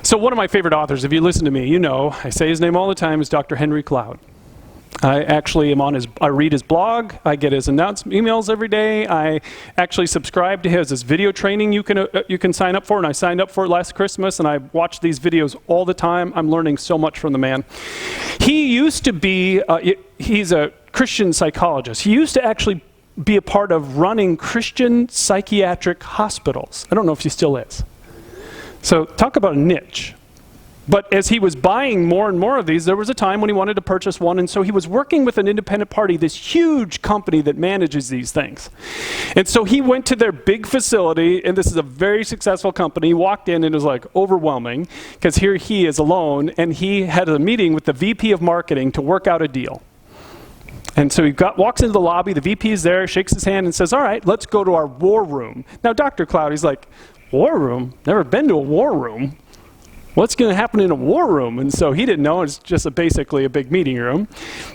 So one of my favorite authors, if you listen to me, you know, I say his name all the time, is Dr. Henry Cloud. I actually am on I read his blog, I get his emails every day, I actually subscribe to his video training you can sign up for, and I signed up for it last Christmas, and I watch these videos all the time. I'm learning so much from the man. He used to be, he's a Christian psychologist. He used to actually be a part of running Christian psychiatric hospitals. I don't know if he still is. So talk about a niche. But as he was buying more and more of these, there was a time when he wanted to purchase one, and so he was working with an independent party, this huge company that manages these things. And so he went to their big facility, and this is a very successful company. He walked in and it was like overwhelming, because here he is alone, and he had a meeting with the VP of marketing to work out a deal. And so he walks into the lobby, the VP is there, shakes his hand and says, all right, let's go to our war room. Now Dr. Cloud, he's like, war room? Never been to a war room. What's going to happen in a war room? And so he didn't know. It's just basically a big meeting room.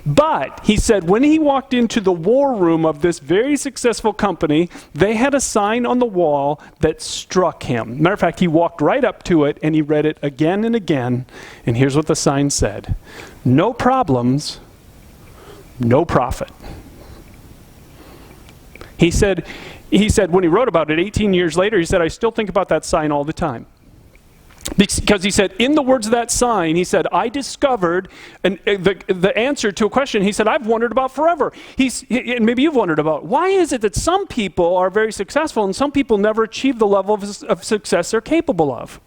But he said when he walked into the war room of this very successful company, they had a sign on the wall that struck him. Matter of fact, he walked right up to it and he read it again and again. And here's what the sign said: no problems, no profit. He said when he wrote about it 18 years later, he said, I still think about that sign all the time. Because he said, in the words of that sign, he said, I discovered the answer to a question he said, I've wondered about forever. And maybe you've wondered about, why is it that some people are very successful and some people never achieve the level of success they're capable of?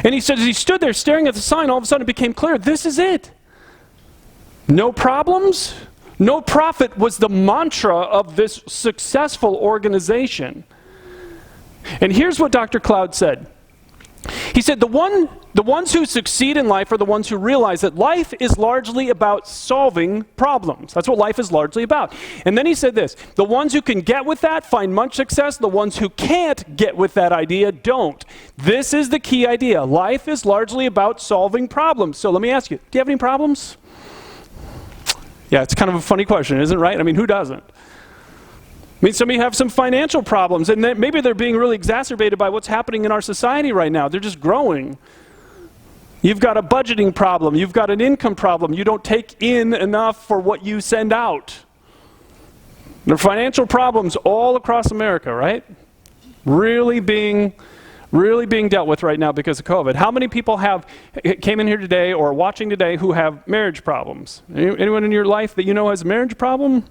And he said, as he stood there staring at the sign, all of a sudden it became clear, this is it. No problems, no profit was the mantra of this successful organization. And here's what Dr. Cloud said. He said, the ones who succeed in life are the ones who realize that life is largely about solving problems. That's what life is largely about. And then he said this: the ones who can get with that find much success. The ones who can't get with that idea don't. This is the key idea. Life is largely about solving problems. So let me ask you, do you have any problems? Yeah, it's kind of a funny question, isn't it, right? I mean, who doesn't? I mean, some of you have some financial problems, and maybe they're being really exacerbated by what's happening in our society right now. They're just growing. You've got a budgeting problem. You've got an income problem. You don't take in enough for what you send out. There are financial problems all across America, right? Really being dealt with right now because of COVID. How many people came in here today or are watching today who have marriage problems? Anyone in your life that you know has a marriage problem?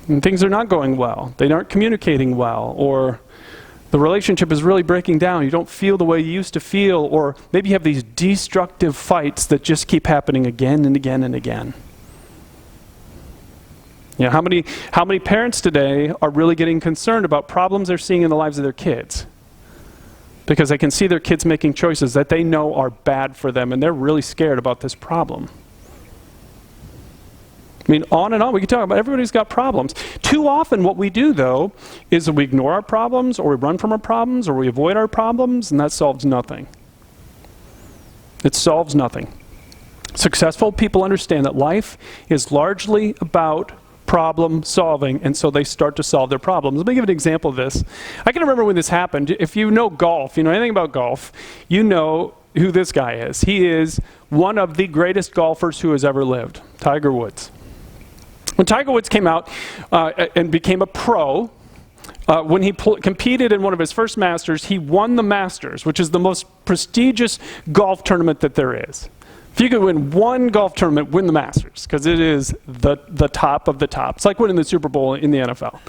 And things are not going well. They aren't communicating well, or the relationship is really breaking down. You don't feel the way you used to feel, or maybe you have these destructive fights that just keep happening again and again and again. You know, how many parents today are really getting concerned about problems they're seeing in the lives of their kids? Because they can see their kids making choices that they know are bad for them, and they're really scared about this problem. I mean, on and on, we can talk about everybody's got problems. Too often what we do, though, is we ignore our problems, or we run from our problems, or we avoid our problems, and that solves nothing. It solves nothing. Successful people understand that life is largely about problem solving, and so they start to solve their problems. Let me give an example of this. I can remember when this happened. If you know golf, you know anything about golf, you know who this guy is. He is one of the greatest golfers who has ever lived, Tiger Woods. When Tiger Woods came out and became a pro, when he competed in one of his first Masters, he won the Masters, which is the most prestigious golf tournament that there is. If you could win one golf tournament, win the Masters, because it is the top of the top. It's like winning the Super Bowl in the NFL.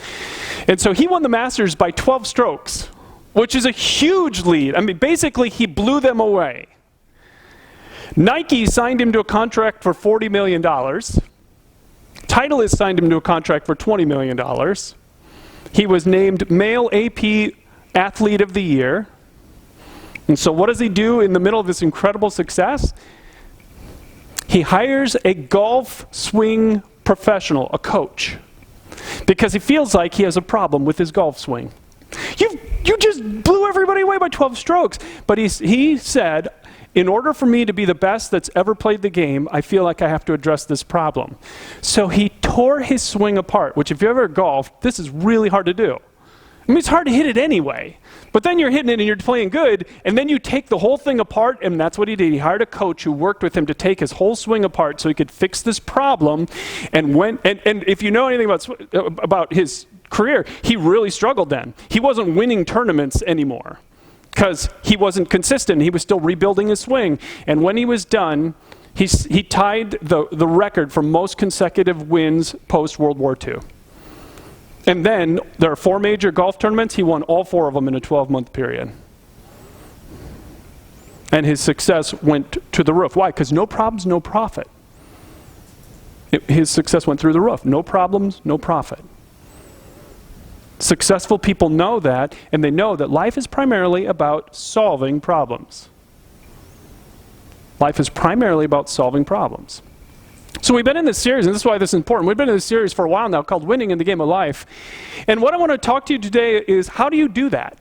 And so he won the Masters by 12 strokes, which is a huge lead. I mean, basically, he blew them away. Nike signed him to a contract for $40 million. Titleist signed him to a contract for $20 million. He was named Male AP Athlete of the Year. And so what does he do in the middle of this incredible success? He hires a golf swing professional, a coach, because he feels like he has a problem with his golf swing. You just blew everybody away by 12 strokes. But he said, in order for me to be the best that's ever played the game, I feel like I have to address this problem. So he tore his swing apart, which if you ever golfed, this is really hard to do. I mean, it's hard to hit it anyway. But then you're hitting it and you're playing good, and then you take the whole thing apart, and that's what he did. He hired a coach who worked with him to take his whole swing apart so he could fix this problem. And if you know anything about his career, he really struggled then. He wasn't winning tournaments anymore because he wasn't consistent. He was still rebuilding his swing. And when he was done, he tied the record for most consecutive wins post-World War II. And then there are 4 major golf tournaments. He won all 4 of them in a 12-month period. And his success went to the roof. Why? Because no problems, no profit. His success went through the roof. No problems, no profit. Successful people know that, and they know that life is primarily about solving problems. Life is primarily about solving problems. So we've been in this series, and this is why this is important. We've been in this series for a while now called Winning in the Game of Life. And what I want to talk to you today is, how do you do that?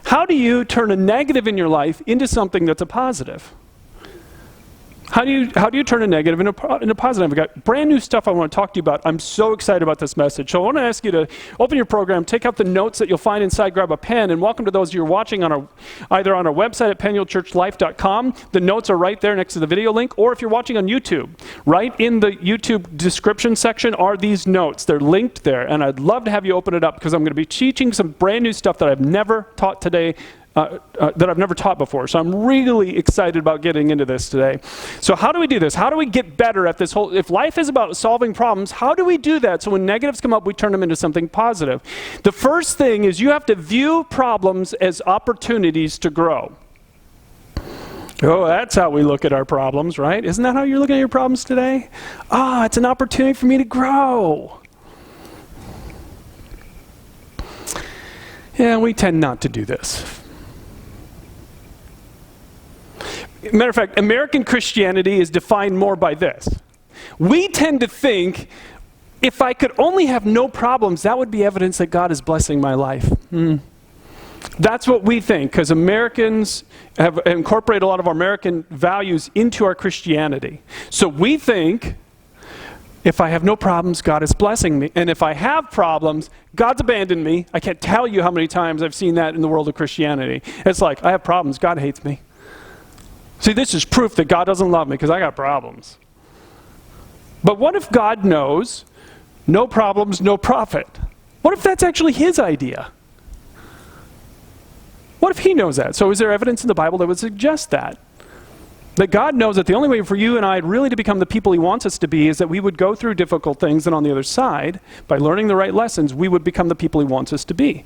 How do you turn a negative in your life into something that's a positive? How do you turn a negative into a positive? I've got brand new stuff I want to talk to you about. I'm so excited about this message. So I want to ask you to open your program, take out the notes that you'll find inside, grab a pen, and welcome to those who are watching either on our website at PennyOldChurchLife.com. The notes are right there next to the video link, or if you're watching on YouTube, right in the YouTube description section are these notes. They're linked there, and I'd love to have you open it up because I'm going to be teaching some brand new stuff that I've never taught today. That I've never taught before. So I'm really excited about getting into this today. So how do we do this? How do we get better at this whole, if life is about solving problems, how do we do that so when negatives come up, we turn them into something positive? The first thing is you have to view problems as opportunities to grow. Oh, that's how we look at our problems, right? Isn't that how you're looking at your problems today? It's an opportunity for me to grow. Yeah, we tend not to do this. Matter of fact, American Christianity is defined more by this. We tend to think, if I could only have no problems, that would be evidence that God is blessing my life. That's what we think, because Americans have incorporated a lot of American values into our Christianity. So we think, if I have no problems, God is blessing me. And if I have problems, God's abandoned me. I can't tell you how many times I've seen that in the world of Christianity. It's like, I have problems, God hates me. See, this is proof that God doesn't love me because I got problems. But what if God knows no problems, no profit? What if that's actually his idea? What if he knows that? So is there evidence in the Bible that would suggest that? That God knows that the only way for you and I really to become the people he wants us to be is that we would go through difficult things, and on the other side, by learning the right lessons, we would become the people he wants us to be.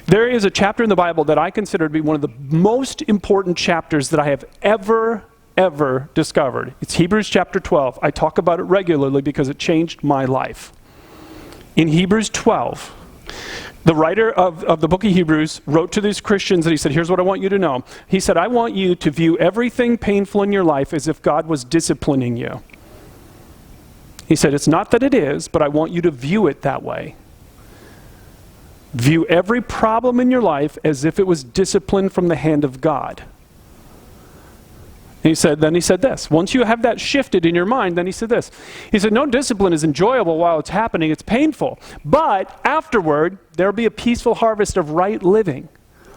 There is a chapter in the Bible that I consider to be one of the most important chapters that I have ever discovered. It's Hebrews chapter 12. I talk about it regularly because it changed my life. In Hebrews 12, the writer of the book of Hebrews wrote to these Christians and he said, here's what I want you to know. He said, I want you to view everything painful in your life as if God was disciplining you. He said, it's not that it is, but I want you to view it that way. View every problem in your life as if it was discipline from the hand of God. Then he said this. Once you have that shifted in your mind, then he said this. He said, no discipline is enjoyable while it's happening. It's painful. But afterward, there'll be a peaceful harvest of right living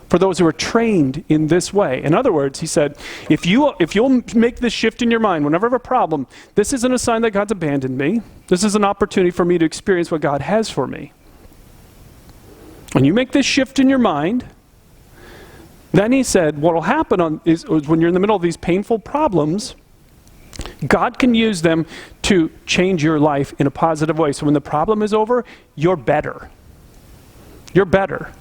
for those who are trained in this way. In other words, he said, if you'll make this shift in your mind whenever I have a problem, this isn't a sign that God's abandoned me. This is an opportunity for me to experience what God has for me. When you make this shift in your mind, then he said, what will happen is when you're in the middle of these painful problems, God can use them to change your life in a positive way. So when the problem is over, you're better. You're better.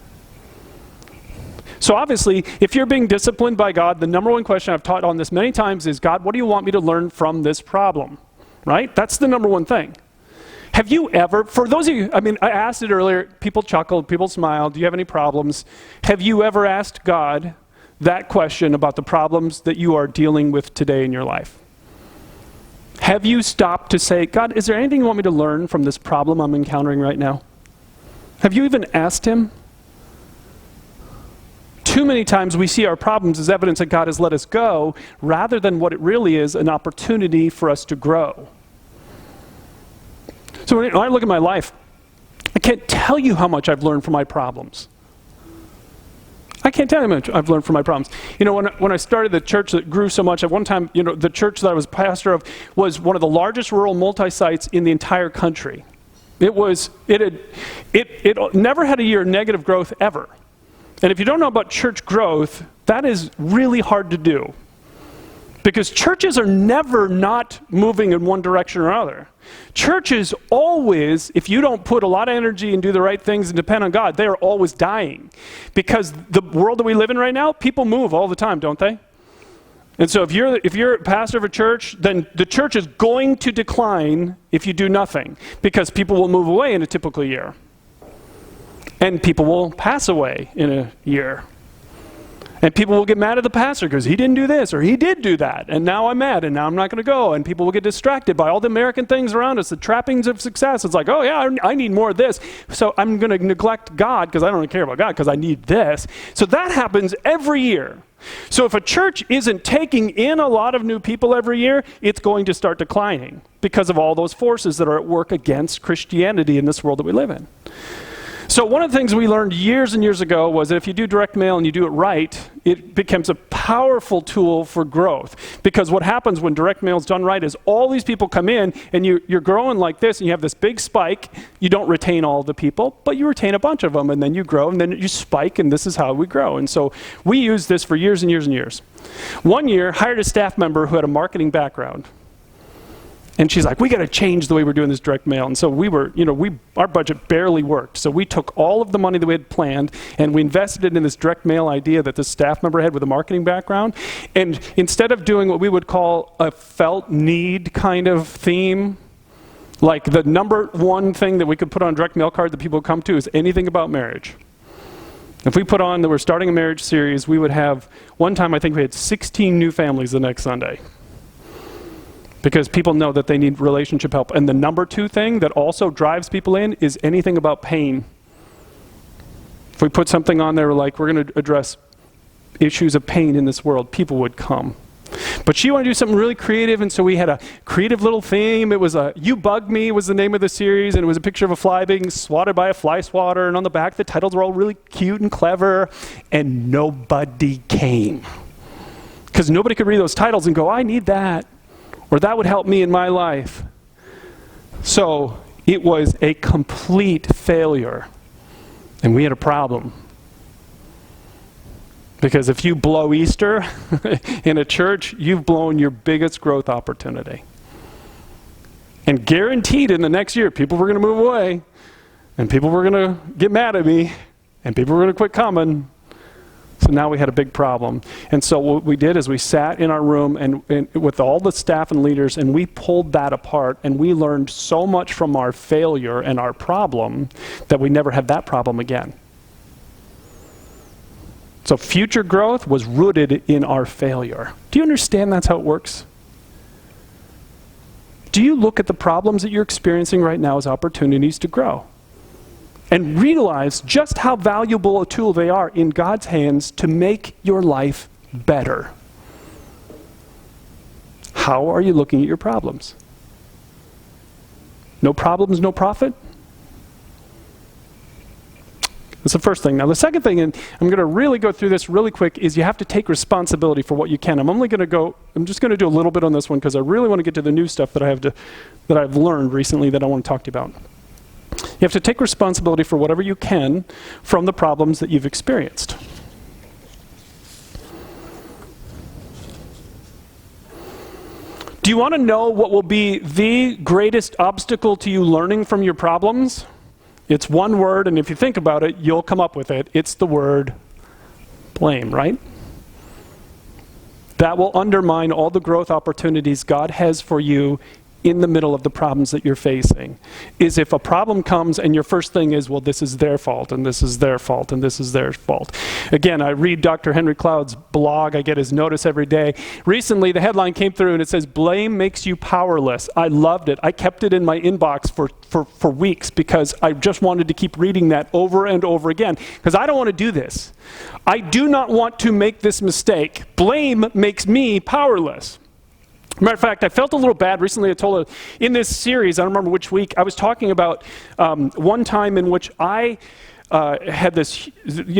So obviously, if you're being disciplined by God, the number one question I've taught on this many times is, God, what do you want me to learn from this problem? Right? That's the number one thing. Have you ever, for those of you, I asked it earlier, people chuckled, people smiled, do you have any problems? Have you ever asked God that question about the problems that you are dealing with today in your life? Have you stopped to say, God, is there anything you want me to learn from this problem I'm encountering right now? Have you even asked him? Too many times we see our problems as evidence that God has let us go, rather than what it really is, an opportunity for us to grow. So when I look at my life, I can't tell you how much I've learned from my problems. I can't tell you how much I've learned from my problems. You know, when I started the church that grew so much, at one time, you know, the church that I was pastor of was one of the largest rural multi-sites in the entire country. It never had a year of negative growth ever. And if you don't know about church growth, that is really hard to do. Because churches are never not moving in one direction or another. Churches always, if you don't put a lot of energy and do the right things and depend on God, they are always dying. Because the world that we live in right now, people move all the time, don't they? And so if you're a pastor of a church, then the church is going to decline if you do nothing. Because people will move away in a typical year. And people will pass away in a year. And people will get mad at the pastor because he didn't do this or he did do that. And now I'm mad and now I'm not going to go. And people will get distracted by all the American things around us, the trappings of success. It's like, oh yeah, I need more of this. So I'm going to neglect God because I don't care about God because I need this. So that happens every year. So if a church isn't taking in a lot of new people every year, it's going to start declining because of all those forces that are at work against Christianity in this world that we live in. So one of the things we learned years and years ago was that if you do direct mail and you do it right, it becomes a powerful tool for growth. Because what happens when direct mail is done right is all these people come in and you're growing like this and you have this big spike. You don't retain all the people, but you retain a bunch of them and then you grow and then you spike and this is how we grow. And so we used this for years and years and years. One year, hired a staff member who had a marketing background. And she's like, we got to change the way we're doing this direct mail. And so our budget barely worked. So we took all of the money that we had planned and we invested it in this direct mail idea that this staff member had with a marketing background. And instead of doing what we would call a felt need kind of theme, like the number one thing that we could put on a direct mail card that people would come to is anything about marriage. If we put on that we're starting a marriage series, we would have, one time I think we had 16 new families the next Sunday. Because people know that they need relationship help. And the number two thing that also drives people in is anything about pain. If we put something on there like, we're going to address issues of pain in this world, people would come. But she wanted to do something really creative, and so we had a creative little theme. It was You Bug Me was the name of the series, and it was a picture of a fly being swatted by a fly swatter, and on the back the titles were all really cute and clever, and nobody came. Because nobody could read those titles and go, I need that. Or that would help me in my life. So it was a complete failure. And we had a problem. Because if you blow Easter in a church, you've blown your biggest growth opportunity. And guaranteed in the next year, people were going to move away. And people were going to get mad at me. And people were going to quit coming. So now we had a big problem. And so what we did is we sat in our room and with all the staff and leaders, and we pulled that apart, and we learned so much from our failure and our problem that we never had that problem again. So future growth was rooted in our failure. Do you understand that's how it works? Do you look at the problems that you're experiencing right now as opportunities to grow? And realize just how valuable a tool they are in God's hands to make your life better. How are you looking at your problems? No problems, no profit? That's the first thing. Now the second thing, and I'm going to really go through this really quick, is you have to take responsibility for what you can. I'm just going to do a little bit on this one because I really want to get to the new stuff that I've learned recently that I want to talk to you about. You have to take responsibility for whatever you can from the problems that you've experienced. Do you want to know what will be the greatest obstacle to you learning from your problems? It's one word, and if you think about it, you'll come up with it. It's the word blame, right? That will undermine all the growth opportunities God has for you in the middle of the problems that you're facing. Is if a problem comes and your first thing is, well, this is their fault, and this is their fault, and this is their fault. Again, I read Dr. Henry Cloud's blog. I get his notice every day. Recently, the headline came through, and it says, blame makes you powerless. I loved it. I kept it in my inbox for weeks because I just wanted to keep reading that over and over again because I don't want to do this. I do not want to make this mistake. Blame makes me powerless. Matter of fact, I felt a little bad recently. I told in this series, I don't remember which week, I was talking about one time in which I had this,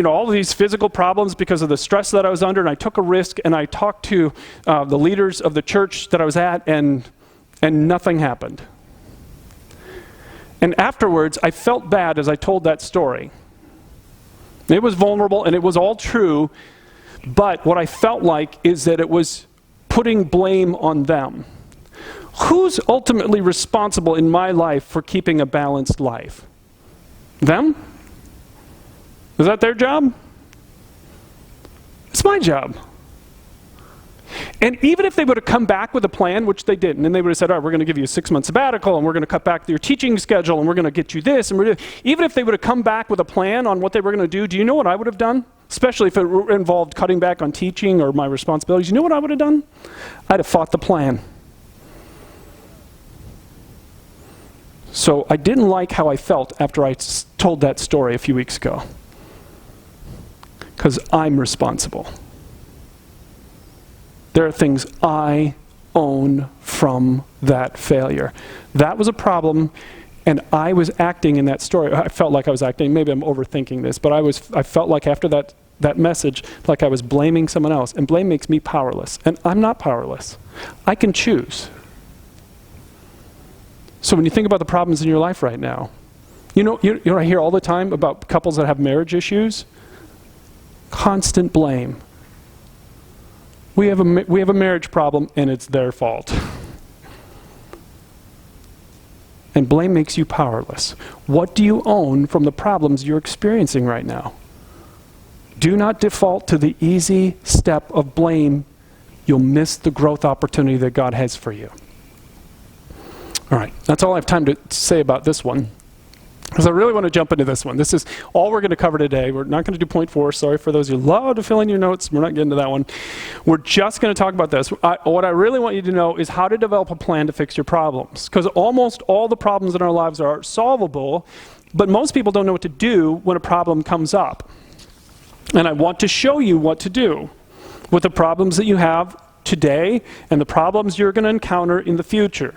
all of these physical problems because of the stress that I was under, and I took a risk, and I talked to the leaders of the church that I was at, and nothing happened. And afterwards, I felt bad as I told that story. It was vulnerable, and it was all true, but what I felt like is that it was putting blame on them. Who's ultimately responsible in my life for keeping a balanced life? Them? Is that their job? It's my job. And even if they would have come back with a plan, which they didn't, and they would have said, all right, we're going to give you a 6-month sabbatical, and we're going to cut back your teaching schedule, and we're going to get you this, and even if they would have come back with a plan on what they were going to do you know what I would have done? Especially if it involved cutting back on teaching or my responsibilities. You know what I would have done? I'd have fought the plan. So I didn't like how I felt after I told that story a few weeks ago. Because I'm responsible. There are things I own from that failure. That was a problem, and I was acting in that story. I felt like I was acting. Maybe I'm overthinking this, but I felt like after that message, like I was blaming someone else. And blame makes me powerless. And I'm not powerless. I can choose. So when you think about the problems in your life right now, I hear all the time about couples that have marriage issues. Constant blame. We have a marriage problem, and it's their fault. And blame makes you powerless. What do you own from the problems you're experiencing right now? Do not default to the easy step of blame. You'll miss the growth opportunity that God has for you. All right, that's all I have time to say about this one. Because I really want to jump into this one. This is all we're going to cover today. We're not going to do point 4. Sorry for those who love to fill in your notes. We're not getting to that one. We're just going to talk about this. What I really want you to know is how to develop a plan to fix your problems. Because almost all the problems in our lives are solvable, but most people don't know what to do when a problem comes up. And I want to show you what to do with the problems that you have today and the problems you're going to encounter in the future.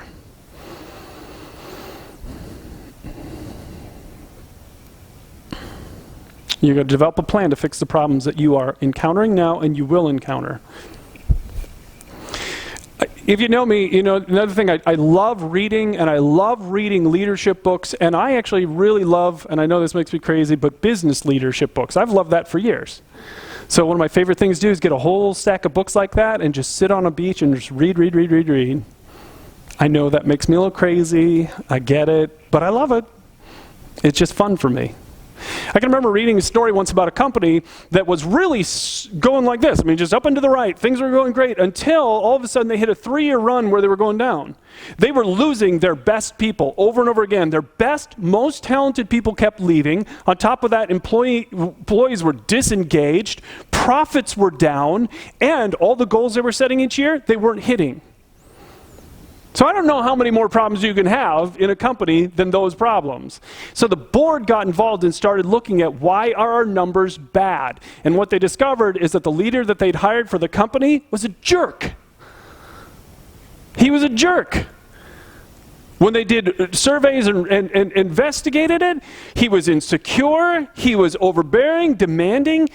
You're going to develop a plan to fix the problems that you are encountering now and you will encounter. If you know me, another thing, I love reading, and I love reading leadership books, and I actually really love, and I know this makes me crazy, but business leadership books. I've loved that for years. So one of my favorite things to do is get a whole stack of books like that and just sit on a beach and just read. I know that makes me a little crazy. I get it, but I love it. It's just fun for me. I can remember reading a story once about a company that was really going like this. Just up and to the right. Things were going great until all of a sudden they hit a 3-year run where they were going down. They were losing their best people over and over again. Their best, most talented people kept leaving. On top of that, employees were disengaged. Profits were down. And all the goals they were setting each year, they weren't hitting. So I don't know how many more problems you can have in a company than those problems. So the board got involved and started looking at why are our numbers bad. And what they discovered is that the leader that they'd hired for the company was a jerk. He was a jerk. When they did surveys and investigated it, he was insecure, he was overbearing, demanding,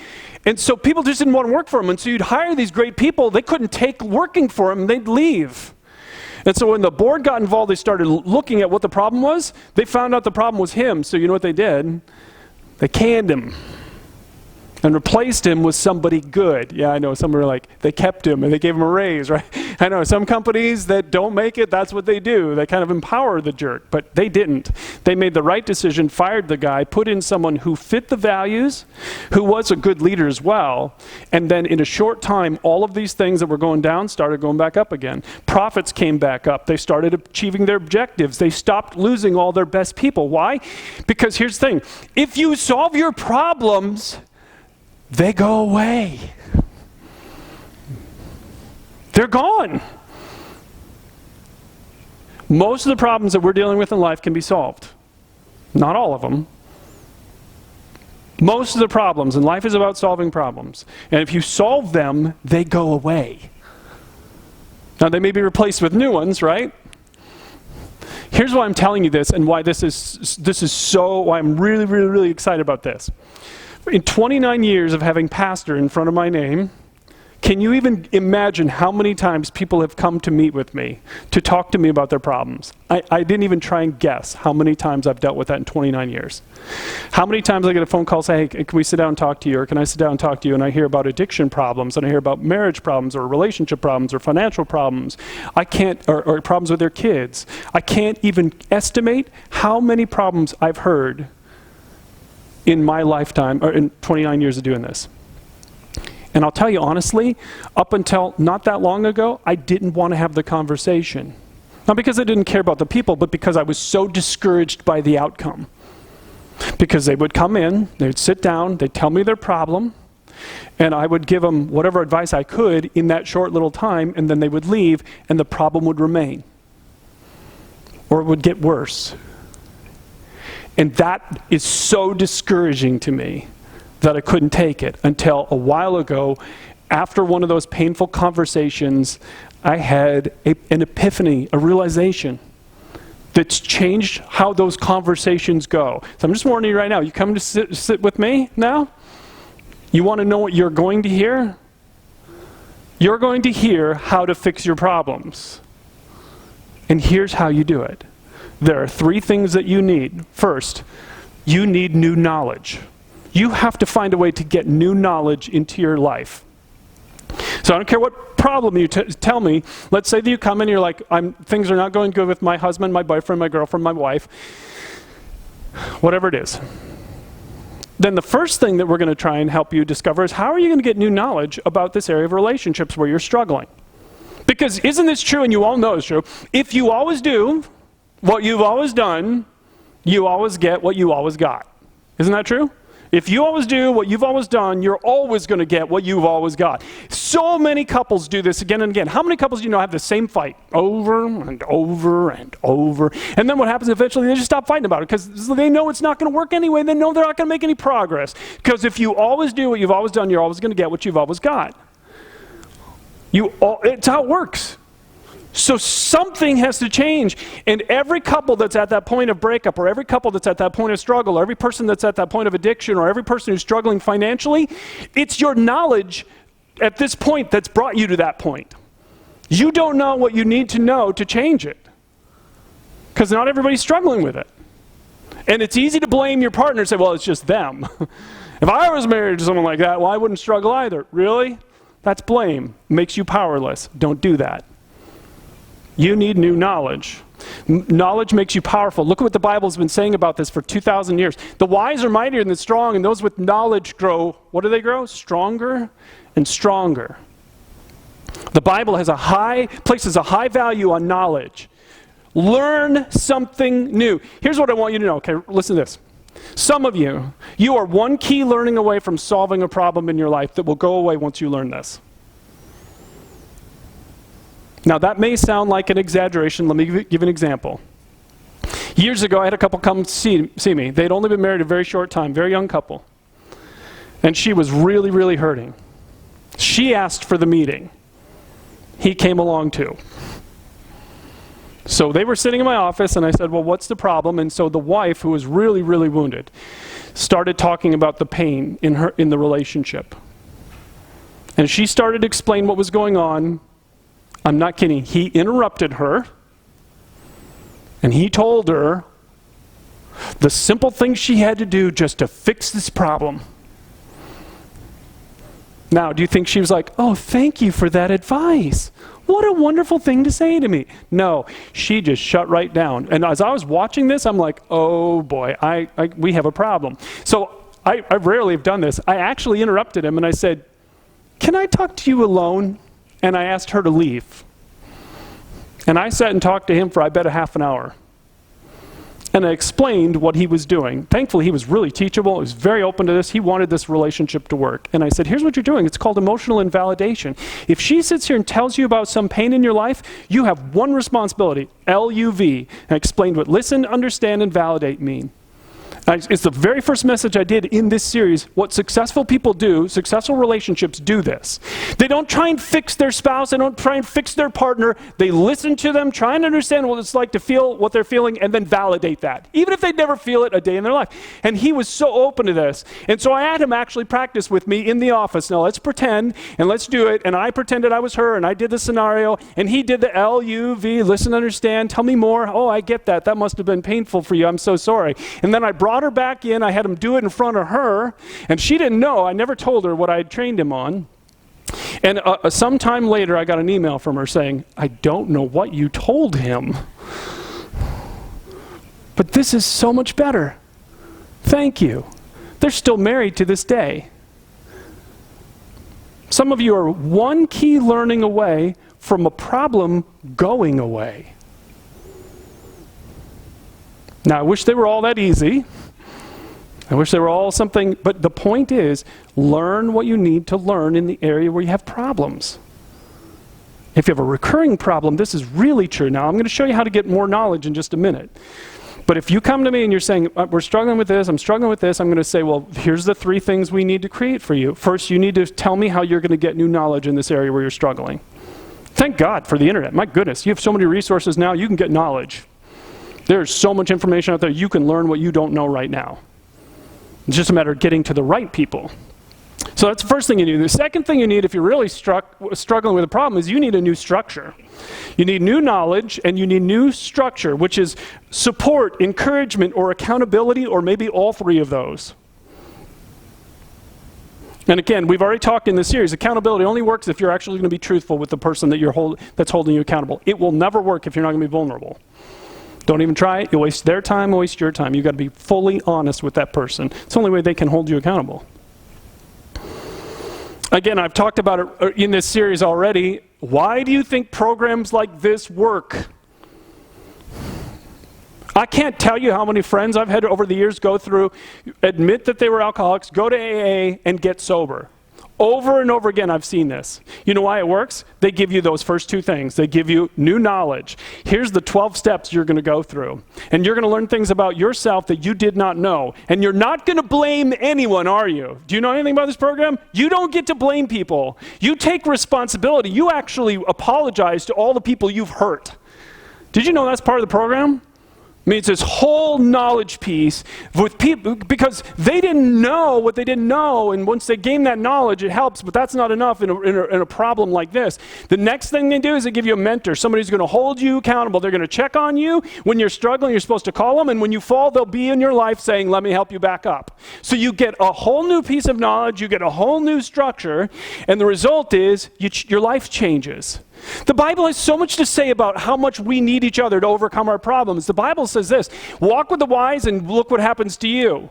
and so people just didn't want to work for him. And so you'd hire these great people, they couldn't take working for him, they'd leave. And so when the board got involved, they started looking at what the problem was. They found out the problem was him. So you know what they did? They canned him and replaced him with somebody good. Yeah, I know. Some were like, they kept him and they gave him a raise, right? I know. Some companies that don't make it, that's what they do. They kind of empower the jerk, but they didn't. They made the right decision, fired the guy, put in someone who fit the values, who was a good leader as well, and then in a short time, all of these things that were going down started going back up again. Profits came back up. They started achieving their objectives. They stopped losing all their best people. Why? Because here's the thing. If you solve your problems, they go away. They're gone. Most of the problems that we're dealing with in life can be solved. Not all of them. Most of the problems, and life is about solving problems. And if you solve them, they go away. Now they may be replaced with new ones, right? Here's why I'm telling you this and why why I'm really, really, really excited about this. In 29 years of having pastor in front of my name, can you even imagine how many times people have come to meet with me to talk to me about their problems? I didn't even try and guess how many times I've dealt with that in 29 years. How many times I get a phone call saying, hey, can we sit down and talk to you? Or can I sit down and talk to you? And I hear about addiction problems, and I hear about marriage problems, or relationship problems, or financial problems. Or problems with their kids. I can't even estimate how many problems I've heard in my lifetime, or in 29 years of doing this. And I'll tell you honestly, up until not that long ago, I didn't want to have the conversation. Not because I didn't care about the people, but because I was so discouraged by the outcome. Because they would come in, they'd sit down, they'd tell me their problem, and I would give them whatever advice I could in that short little time, and then they would leave, and the problem would remain. Or it would get worse. And that is so discouraging to me that I couldn't take it until a while ago, after one of those painful conversations, I had an epiphany, a realization that's changed how those conversations go. So I'm just warning you right now, you come to sit with me now? You want to know what you're going to hear? You're going to hear how to fix your problems. And here's how you do it. There are 3 things that you need. First, you need new knowledge. You have to find a way to get new knowledge into your life. So I don't care what problem you tell me. Let's say that you come in and you're like, things are not going good with my husband, my boyfriend, my girlfriend, my wife, whatever it is. Then the first thing that we're going to try and help you discover is how are you going to get new knowledge about this area of relationships where you're struggling? Because isn't this true, and you all know it's true, if you always do what you've always done, you always get what you always got. Isn't that true? If you always do what you've always done, you're always going to get what you've always got. So many couples do this again and again. How many couples do you know have the same fight over and over and over? And then what happens eventually, they just stop fighting about it because they know it's not going to work anyway. They know they're not going to make any progress. Because if you always do what you've always done, you're always going to get what you've always got. It's how it works. So something has to change. And every couple that's at that point of breakup, or every couple that's at that point of struggle, or every person that's at that point of addiction, or every person who's struggling financially, it's your knowledge at this point that's brought you to that point. You don't know what you need to know to change it. Because not everybody's struggling with it. And it's easy to blame your partner and say, well, it's just them. If I was married to someone like that, well, I wouldn't struggle either. Really? That's blame. Makes you powerless. Don't do that. You need new knowledge. Knowledge makes you powerful. Look at what the Bible's been saying about this for 2,000 years. The wise are mightier than the strong, and those with knowledge grow, what do they grow? Stronger and stronger. The Bible places a high value on knowledge. Learn something new. Here's what I want you to know. Okay, listen to this. Some of you are one key learning away from solving a problem in your life that will go away once you learn this. Now, that may sound like an exaggeration. Let me give an example. Years ago, I had a couple come see me. They'd only been married a very short time, very young couple. And she was really, really hurting. She asked for the meeting. He came along too. So they were sitting in my office, and I said, well, what's the problem? And so the wife, who was really, really wounded, started talking about the pain in the relationship. And she started to explain what was going on. I'm not kidding. He interrupted her, and he told her the simple thing she had to do just to fix this problem. Now, do you think she was like, oh, thank you for that advice. What a wonderful thing to say to me. No, she just shut right down. And as I was watching this, I'm like, oh boy, we have a problem. So I rarely have done this. I actually interrupted him, and I said, can I talk to you alone? And I asked her to leave. And I sat and talked to him for, I bet, a half an hour. And I explained what he was doing. Thankfully, he was really teachable. He was very open to this. He wanted this relationship to work. And I said, here's what you're doing. It's called emotional invalidation. If she sits here and tells you about some pain in your life, you have one responsibility, LUV. And I explained what listen, understand, and validate mean. It's the very first message I did in this series. What successful people do, successful relationships do this. They don't try and fix their spouse. They don't try and fix their partner. They listen to them, try and understand what it's like to feel what they're feeling, and then validate that, even if they never feel it a day in their life. And he was so open to this. And so I had him actually practice with me in the office. Now let's pretend, and let's do it. And I pretended I was her, and I did the scenario, and he did the LUV, listen, understand, tell me more. Oh, I get that. That must have been painful for you. I'm so sorry. And then I brought her back in. I had him do it in front of her, and she didn't know. I never told her what I had trained him on. And sometime later, I got an email from her saying, I don't know what you told him, but this is so much better. Thank you. They're still married to this day. Some of you are one key learning away from a problem going away. Now, I wish they were all that easy. I wish they were all something, but the point is, learn what you need to learn in the area where you have problems. If you have a recurring problem, this is really true. Now, I'm going to show you how to get more knowledge in just a minute. But if you come to me and you're saying, we're struggling with this, I'm struggling with this, I'm going to say, well, here's the 3 things we need to create for you. First, you need to tell me how you're going to get new knowledge in this area where you're struggling. Thank God for the internet. My goodness, you have so many resources now, you can get knowledge. There's so much information out there, you can learn what you don't know right now. It's just a matter of getting to the right people. So that's the first thing you need. The second thing you need if you're really struggling with a problem is you need a new structure. You need new knowledge and you need new structure, which is support, encouragement, or accountability, or maybe all 3 of those. And again, we've already talked in this series, accountability only works if you're actually going to be truthful with the person that that's holding you accountable. It will never work if you're not going to be vulnerable. Don't even try it. You'll waste their time, waste your time. You've got to be fully honest with that person. It's the only way they can hold you accountable. Again, I've talked about it in this series already. Why do you think programs like this work? I can't tell you how many friends I've had over the years go through, admit that they were alcoholics, go to AA, and get sober. Over and over again, I've seen this. You know why it works? They give you those first 2 things. They give you new knowledge. Here's the 12 steps you're going to go through. And you're going to learn things about yourself that you did not know. And you're not going to blame anyone, are you? Do you know anything about this program? You don't get to blame people. You take responsibility. You actually apologize to all the people you've hurt. Did you know that's part of the program? I mean, it's this whole knowledge piece with people, because they didn't know what they didn't know, and once they gain that knowledge, it helps, but that's not enough in a problem like this. The next thing they do is they give you a mentor, somebody who's going to hold you accountable. They're going to check on you. When you're struggling, you're supposed to call them, and when you fall, they'll be in your life saying, let me help you back up. So you get a whole new piece of knowledge, you get a whole new structure, and the result is your life changes. The Bible has so much to say about how much we need each other to overcome our problems. The Bible says this, walk with the wise and look what happens to you.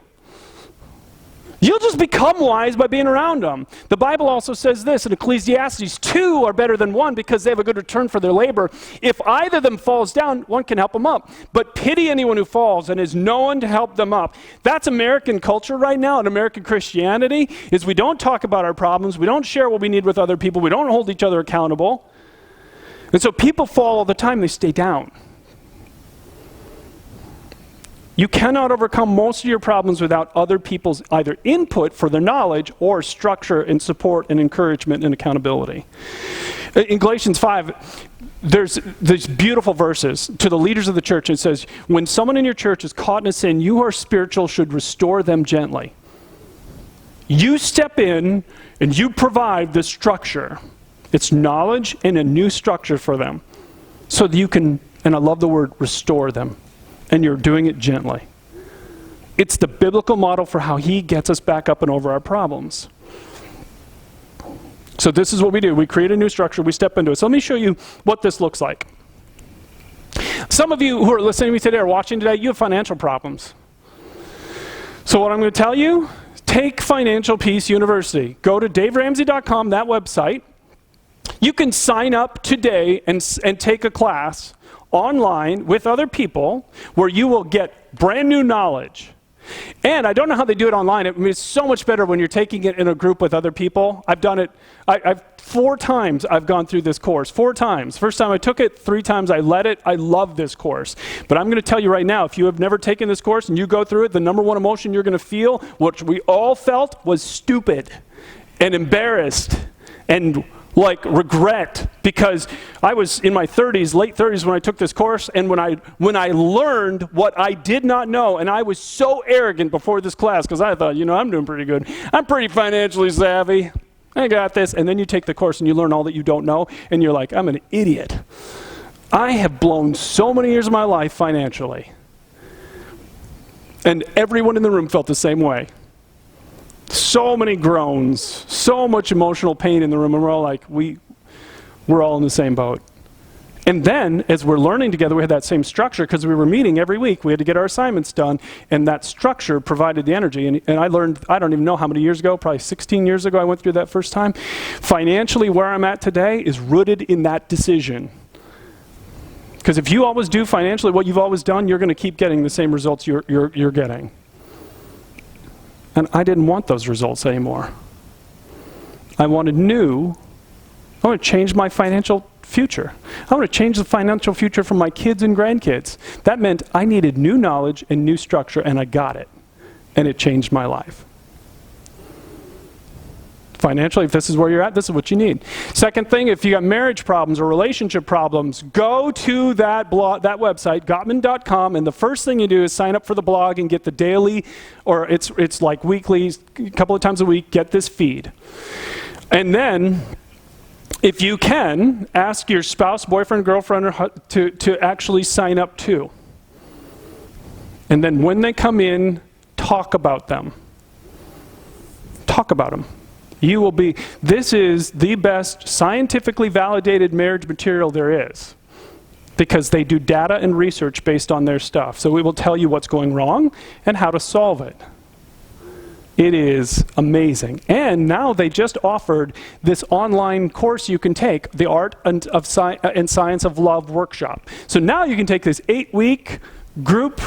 You'll just become wise by being around them. The Bible also says this in Ecclesiastes, 2 are better than 1 because they have a good return for their labor. If either of them falls down, one can help them up. But pity anyone who falls and has no one to help them up. That's American culture right now, and American Christianity, is we don't talk about our problems, we don't share what we need with other people, we don't hold each other accountable. And so people fall all the time, they stay down. You cannot overcome most of your problems without other people's either input for their knowledge or structure and support and encouragement and accountability. In Galatians 5, there's these beautiful verses to the leaders of the church. It says, when someone in your church is caught in a sin, you who are spiritual should restore them gently. You step in and you provide the structure. It's knowledge and a new structure for them. So that you can, and I love the word, restore them. And you're doing it gently. It's the biblical model for how he gets us back up and over our problems. So this is what we do. We create a new structure, we step into it. So let me show you what this looks like. Some of you who are listening to me today or watching today, you have financial problems. So what I'm going to tell you, take Financial Peace University. Go to daveramsey.com, that website. You can sign up today and take a class online with other people where you will get brand new knowledge. And I don't know how they do it online. I mean, it's so much better when you're taking it in a group with other people. I've done it. I've 4 times I've gone through this course. 4 times. First time I took it, 3 times I led it. I love this course. But I'm going to tell you right now, if you have never taken this course and you go through it, the number one emotion you're going to feel, which we all felt, was stupid and embarrassed and like regret, because I was in my 30s, late 30s when I took this course, and when I learned what I did not know, and I was so arrogant before this class because I thought, I'm doing pretty good. I'm pretty financially savvy. I got this. And then you take the course and you learn all that you don't know, and you're like, I'm an idiot. I have blown so many years of my life financially. And everyone in the room felt the same way. So many groans, so much emotional pain in the room, and we're all like, we're all in the same boat. And then, as we're learning together, we had that same structure because we were meeting every week. We had to get our assignments done, and that structure provided the energy. And I learned, I don't even know how many years ago, probably 16 years ago I went through that first time. Financially, where I'm at today is rooted in that decision. Because if you always do financially what you've always done, you're going to keep getting the same results you're getting. And I didn't want those results anymore. I wanted new. I want to change my financial future. I want to change the financial future for my kids and grandkids. That meant I needed new knowledge and new structure, and I got it. And it changed my life. Financially, if this is where you're at, this is what you need. Second thing, if you got marriage problems or relationship problems, go to that blog, that website, gottman.com, and the first thing you do is sign up for the blog and get the daily, or it's like weekly, a couple of times a week, get this feed. And then, if you can, ask your spouse, boyfriend, girlfriend to actually sign up too. And then when they come in, talk about them. Talk about them. This is the best scientifically validated marriage material there is, because they do data and research based on their stuff. So we will tell you what's going wrong and how to solve it. It is amazing. And now they just offered this online course you can take, the Art and Science of Love workshop. So now you can take this 8-week group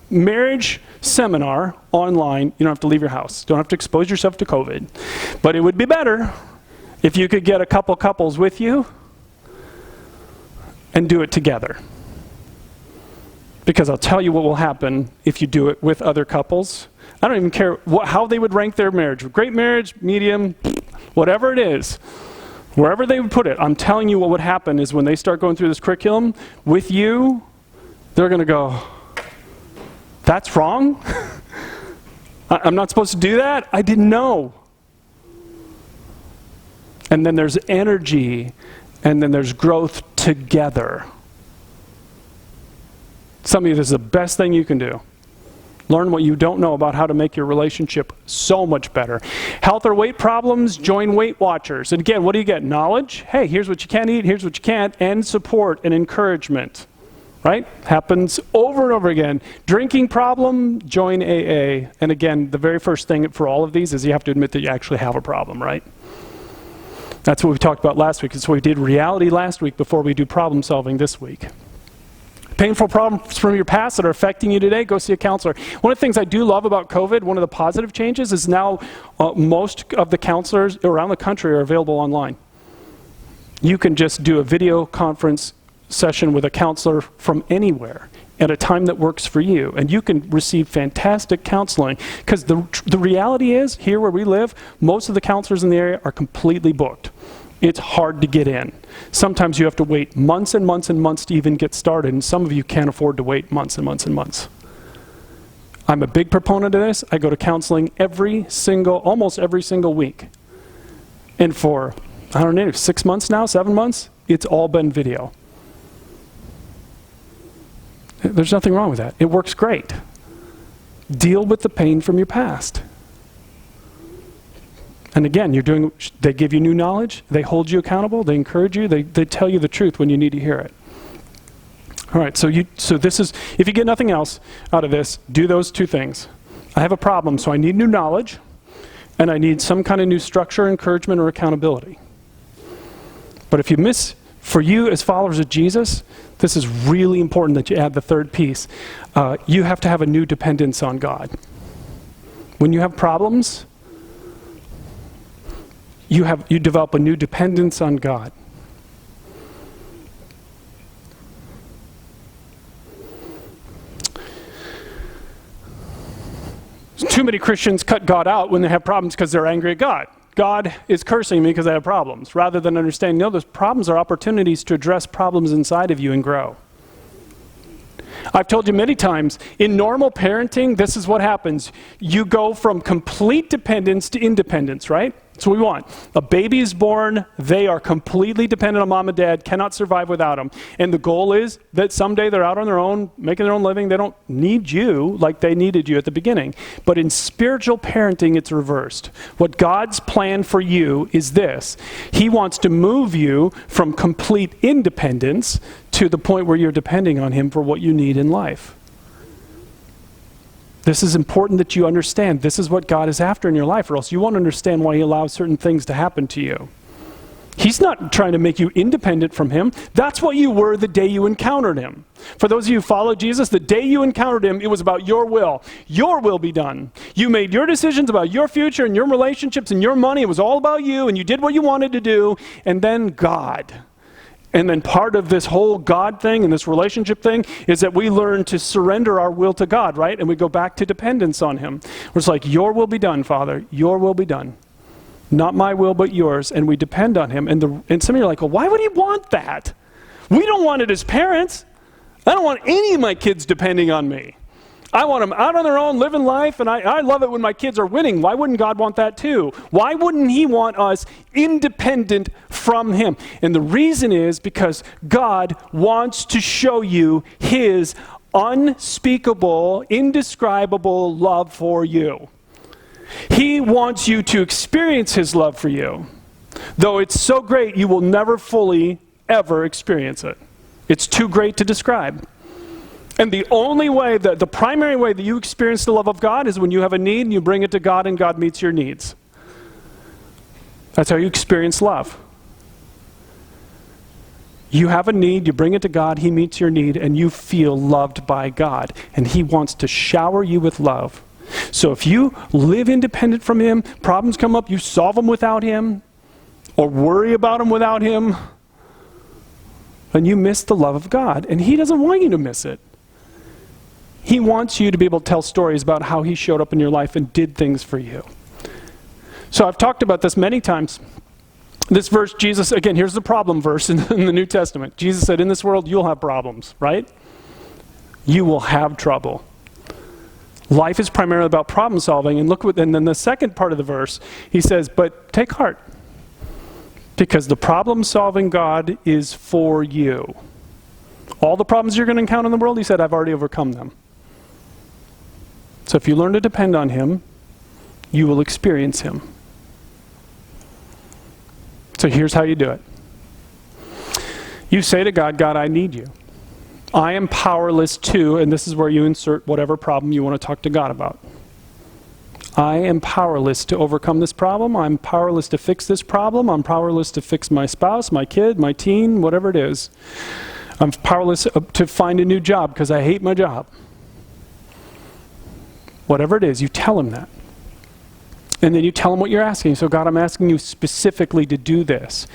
marriage seminar online. You don't have to leave your house. Don't have to expose yourself to COVID. But it would be better if you could get a couple couples with you and do it together. Because I'll tell you what will happen if you do it with other couples. I don't even care how they would rank their marriage. Great marriage, medium, whatever it is. Wherever they would put it, I'm telling you what would happen is when they start going through this curriculum with you, they're going to go, that's wrong? I'm not supposed to do that? I didn't know. And then there's energy, and then there's growth together. Some of you, this is the best thing you can do. Learn what you don't know about how to make your relationship so much better. Health or weight problems, join Weight Watchers. And again, what do you get? Knowledge. Hey, here's what you can eat, here's what you can't, and support and encouragement. Right? Happens over and over again. Drinking problem, join AA. And again, the very first thing for all of these is you have to admit that you actually have a problem, right? That's what we talked about last week. It's what we did reality last week before we do problem solving this week. Painful problems from your past that are affecting you today, go see a counselor. One of the things I do love about COVID, one of the positive changes, is now most of the counselors around the country are available online. You can just do a video conference session with a counselor from anywhere at a time that works for you, and you can receive fantastic counseling, because the reality is, here where we live, most of the counselors in the area are completely booked. It's hard to get in. Sometimes you have to wait months and months and months to even get started, and some of you can't afford to wait months and months and months. I'm a big proponent of this. I go to counseling almost every single week. And for, I don't know, 6 months now, 7 months, it's all been video. There's nothing wrong with that. It works great. Deal with the pain from your past. And again, they give you new knowledge, they hold you accountable, they encourage you, they tell you the truth when you need to hear it. All right, so this is, if you get nothing else out of this, do those 2 things. I have a problem, so I need new knowledge, and I need some kind of new structure, encouragement, or accountability. But if you miss For you as followers of Jesus, this is really important that you add the third piece. You have to have a new dependence on God. When you have problems, you develop a new dependence on God. Too many Christians cut God out when they have problems because they're angry at God. God is cursing me because I have problems, rather than understanding, no, those problems are opportunities to address problems inside of you and grow. I've told you many times, in normal parenting, this is what happens. You go from complete dependence to independence, right? That's what we want. A baby is born, they are completely dependent on mom and dad, cannot survive without them. And the goal is that someday they're out on their own, making their own living. They don't need you like they needed you at the beginning. But in spiritual parenting, it's reversed. What God's plan for you is this. He wants to move you from complete independence to the point where you're depending on Him for what you need in life. This is important that you understand. This is what God is after in your life, or else you won't understand why He allows certain things to happen to you. He's not trying to make you independent from Him. That's what you were the day you encountered Him. For those of you who follow Jesus, the day you encountered Him, it was about your will. Your will be done. You made your decisions about your future and your relationships and your money. It was all about you, and you did what you wanted to do, and then God. And then part of this whole God thing and this relationship thing is that we learn to surrender our will to God, right? And we go back to dependence on Him. Where it's like, your will be done, Father. Your will be done. Not my will, but yours. And we depend on Him. And some of you are like, well, why would He want that? We don't want it as parents. I don't want any of my kids depending on me. I want them out on their own, living life, and I love it when my kids are winning. Why wouldn't God want that too? Why wouldn't He want us independent from Him? And the reason is because God wants to show you His unspeakable, indescribable love for you. He wants you to experience His love for you. Though it's so great, you will never fully, ever experience it. It's too great to describe. And the only way, the primary way that you experience the love of God is when you have a need and you bring it to God and God meets your needs. That's how you experience love. You have a need, you bring it to God, He meets your need, and you feel loved by God. And He wants to shower you with love. So if you live independent from Him, problems come up, you solve them without Him, or worry about them without Him, then you miss the love of God. And He doesn't want you to miss it. He wants you to be able to tell stories about how He showed up in your life and did things for you. So I've talked about this many times. This verse, Jesus, again, here's the problem verse in the New Testament. Jesus said, in this world, you'll have problems, right? You will have trouble. Life is primarily about problem solving. And then the second part of the verse, He says, but take heart, because the problem solving God is for you. All the problems you're going to encounter in the world, He said, I've already overcome them. So if you learn to depend on Him, you will experience Him. So here's how you do it. You say to God, God, I need you. I am powerless to, and this is where you insert whatever problem you want to talk to God about. I am powerless to overcome this problem. I'm powerless to fix this problem. I'm powerless to fix my spouse, my kid, my teen, whatever it is. I'm powerless to find a new job because I hate my job. Whatever it is, you tell Him that. And then you tell Him what you're asking. So God, I'm asking you specifically to do this.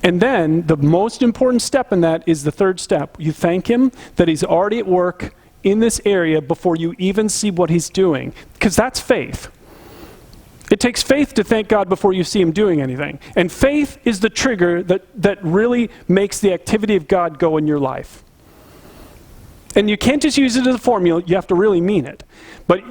And then the most important step in that is the third step. You thank Him that He's already at work in this area before you even see what He's doing. Because that's faith. It takes faith to thank God before you see Him doing anything. And faith is the trigger that really makes the activity of God go in your life. And you can't just use it as a formula. You have to really mean it. But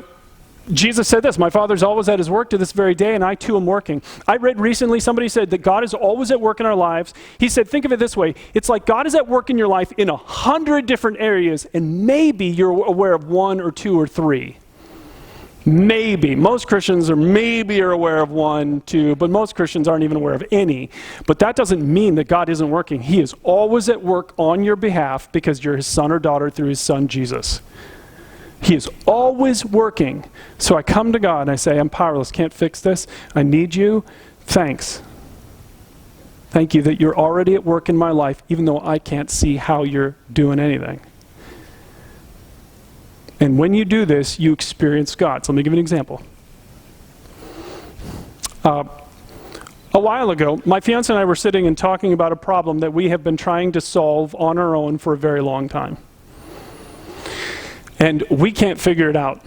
Jesus said this, my Father's always at His work to this very day, and I too am working. I read recently, somebody said that God is always at work in our lives. He said, think of it this way. It's like God is at work in your life in 100 different areas, and maybe you're aware of 1 or 2 or 3. Maybe. Most Christians are aware of 1, 2, but most Christians aren't even aware of any. But that doesn't mean that God isn't working. He is always at work on your behalf because you're His son or daughter through His Son, Jesus. He is always working. So I come to God and I say, I'm powerless, can't fix this. I need you. Thanks. Thank you that you're already at work in my life, even though I can't see how you're doing anything. And when you do this, you experience God. So let me give you an example. A while ago, my fiance and I were sitting and talking about a problem that we have been trying to solve on our own for a very long time. And we can't figure it out.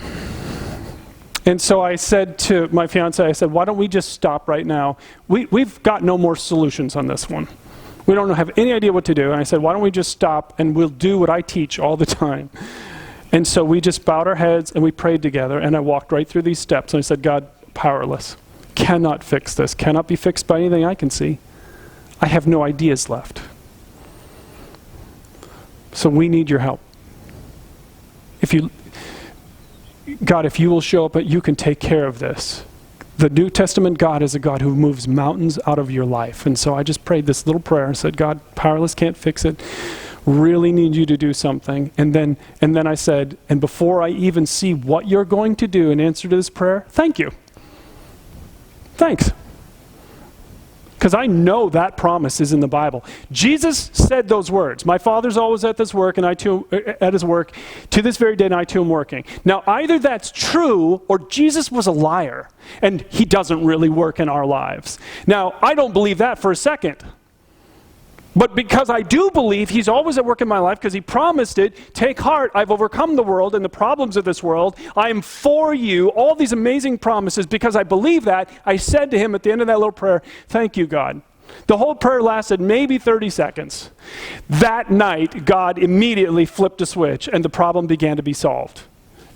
And so I said to my fiance, I said, why don't we just stop right now? We've got no more solutions on this one. We don't have any idea what to do. And I said, why don't we just stop and we'll do what I teach all the time. And so we just bowed our heads and we prayed together, and I walked right through these steps and I said, God, powerless. Cannot fix this. Cannot be fixed by anything I can see. I have no ideas left. So we need your help. God, if you will show up, you can take care of this. The New Testament God is a God who moves mountains out of your life. And so I just prayed this little prayer and said, God, powerless, can't fix it. Really need you to do something. And then I said, and before I even see what you're going to do in answer to this prayer, thank you. Thanks. Because I know that promise is in the Bible. Jesus said those words. My Father's always at this work, and I too at his work. To this very day, and I too am working. Now, either that's true, or Jesus was a liar, and he doesn't really work in our lives. Now, I don't believe that for a second. But because I do believe he's always at work in my life, because he promised it, take heart, I've overcome the world and the problems of this world. I am for you, all these amazing promises. Because I believe that, I said to him at the end of that little prayer, thank you, God. The whole prayer lasted maybe 30 seconds. That night, God immediately flipped a switch and the problem began to be solved.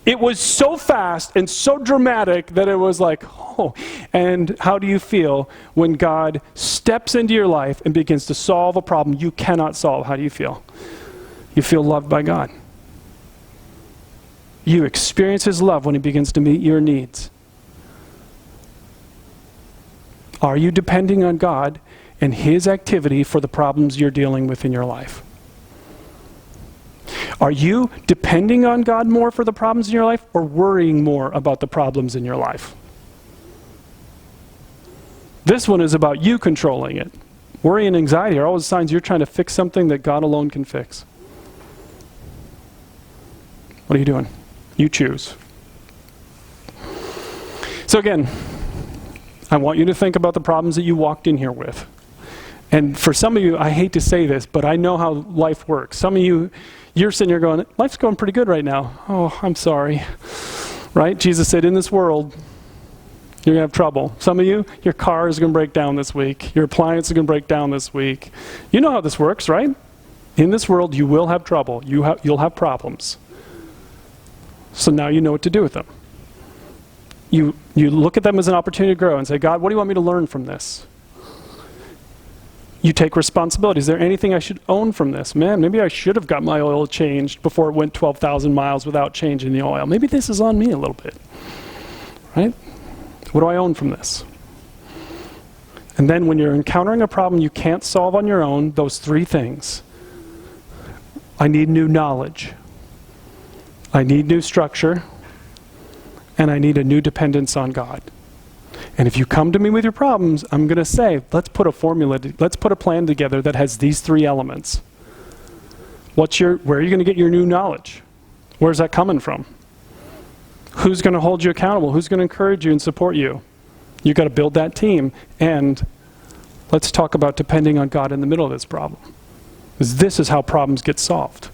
It was so fast and so dramatic that it was like, oh. And how do you feel when God steps into your life and begins to solve a problem you cannot solve? How do you feel? You feel loved by God. You experience his love when he begins to meet your needs. Are you depending on God and his activity for the problems you're dealing with in your life? Are you depending on God more for the problems in your life, or worrying more about the problems in your life? This one is about you controlling it. Worry and anxiety are always signs you're trying to fix something that God alone can fix. What are you doing? You choose. So again, I want you to think about the problems that you walked in here with. And for some of you, I hate to say this, but I know how life works. Some of you, you're sitting here going, life's going pretty good right now. Oh, I'm sorry. Right? Jesus said, in this world, you're going to have trouble. Some of you, your car is going to break down this week. Your appliance is going to break down this week. You know how this works, right? In this world, you will have trouble. You'll have problems. So now you know what to do with them. You look at them as an opportunity to grow and say, God, what do you want me to learn from this? You take responsibility. Is there anything I should own from this? Man, maybe I should have got my oil changed before it went 12,000 miles without changing the oil. Maybe this is on me a little bit. Right? What do I own from this? And then when you're encountering a problem you can't solve on your own, those three things. I need new knowledge. I need new structure. And I need a new dependence on God. And if you come to me with your problems, I'm going to say, let's put a plan together that has these three elements. Where are you going to get your new knowledge? Where's that coming from? Who's going to hold you accountable? Who's going to encourage you and support you? You've got to build that team. And let's talk about depending on God in the middle of this problem. Because this is how problems get solved.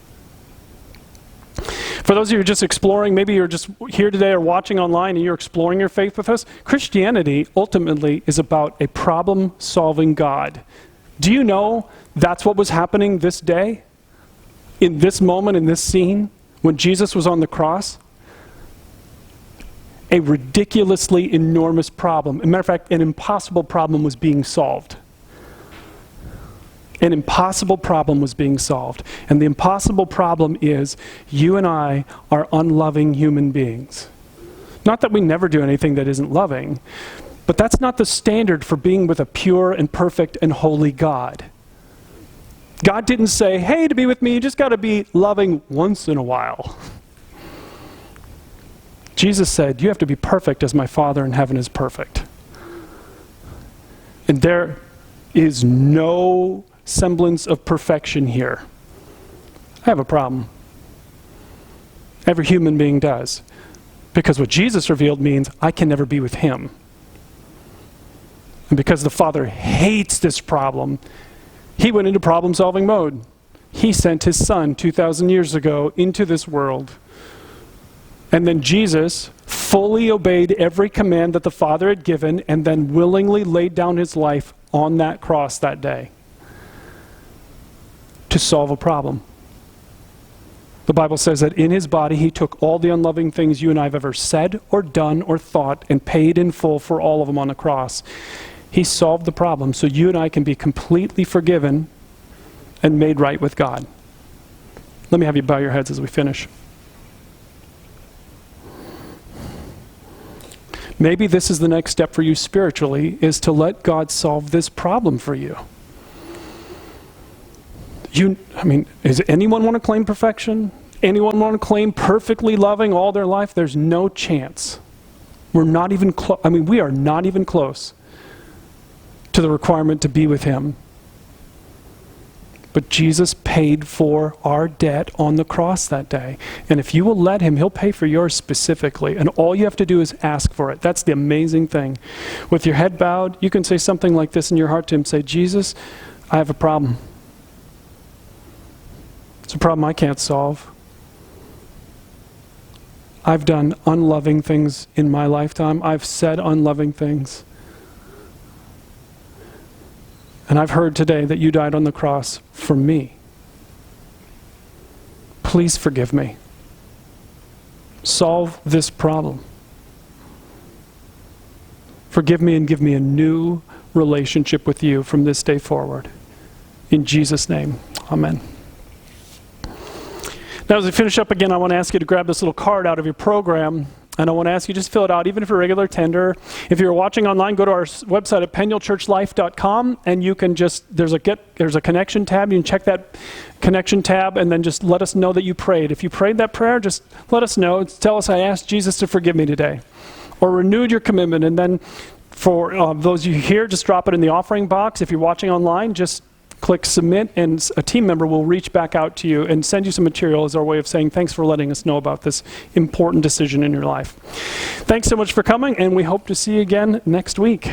For those of you who are just exploring, maybe you're just here today or watching online and you're exploring your faith with us, Christianity ultimately is about a problem-solving God. Do you know that's what was happening this day? In this moment, in this scene, when Jesus was on the cross? A ridiculously enormous problem. As a matter of fact, an impossible problem was being solved. An impossible problem was being solved. And the impossible problem is you and I are unloving human beings. Not that we never do anything that isn't loving, but that's not the standard for being with a pure and perfect and holy God. God didn't say, hey, to be with me, you just got to be loving once in a while. Jesus said, you have to be perfect as my Father in heaven is perfect. And there is no semblance of perfection here. I have a problem. Every human being does. Because what Jesus revealed means I can never be with him. And because the Father hates this problem, he went into problem-solving mode. He sent his Son 2,000 years ago into this world. And then Jesus fully obeyed every command that the Father had given and then willingly laid down his life on that cross that day to solve a problem. The Bible says that in his body he took all the unloving things you and I have ever said or done or thought and paid in full for all of them on the cross. He solved the problem so you and I can be completely forgiven and made right with God. Let me have you bow your heads as we finish. Maybe this is the next step for you spiritually, is to let God solve this problem for you. Does anyone want to claim perfection? Anyone want to claim perfectly loving all their life? There's no chance. We're not even close. We are not even close to the requirement to be with him. But Jesus paid for our debt on the cross that day. And if you will let him, he'll pay for yours specifically. And all you have to do is ask for it. That's the amazing thing. With your head bowed, you can say something like this in your heart to him. Say, Jesus, I have a problem. It's a problem I can't solve. I've done unloving things in my lifetime. I've said unloving things. And I've heard today that you died on the cross for me. Please forgive me. Solve this problem. Forgive me and give me a new relationship with you from this day forward. In Jesus' name, amen. Now, as we finish up again, I want to ask you to grab this little card out of your program, and I want to ask you just fill it out, even if you're a regular tender. If you're watching online, go to our website at penuelchurchlife.com, and you can just, there's a connection tab. You can check that connection tab, and then just let us know that you prayed. If you prayed that prayer, just let us know. Tell us, I asked Jesus to forgive me today, or renewed your commitment. And then for those of you here, just drop it in the offering box. If you're watching online, just click submit, and a team member will reach back out to you and send you some material as our way of saying thanks for letting us know about this important decision in your life. Thanks so much for coming, and we hope to see you again next week.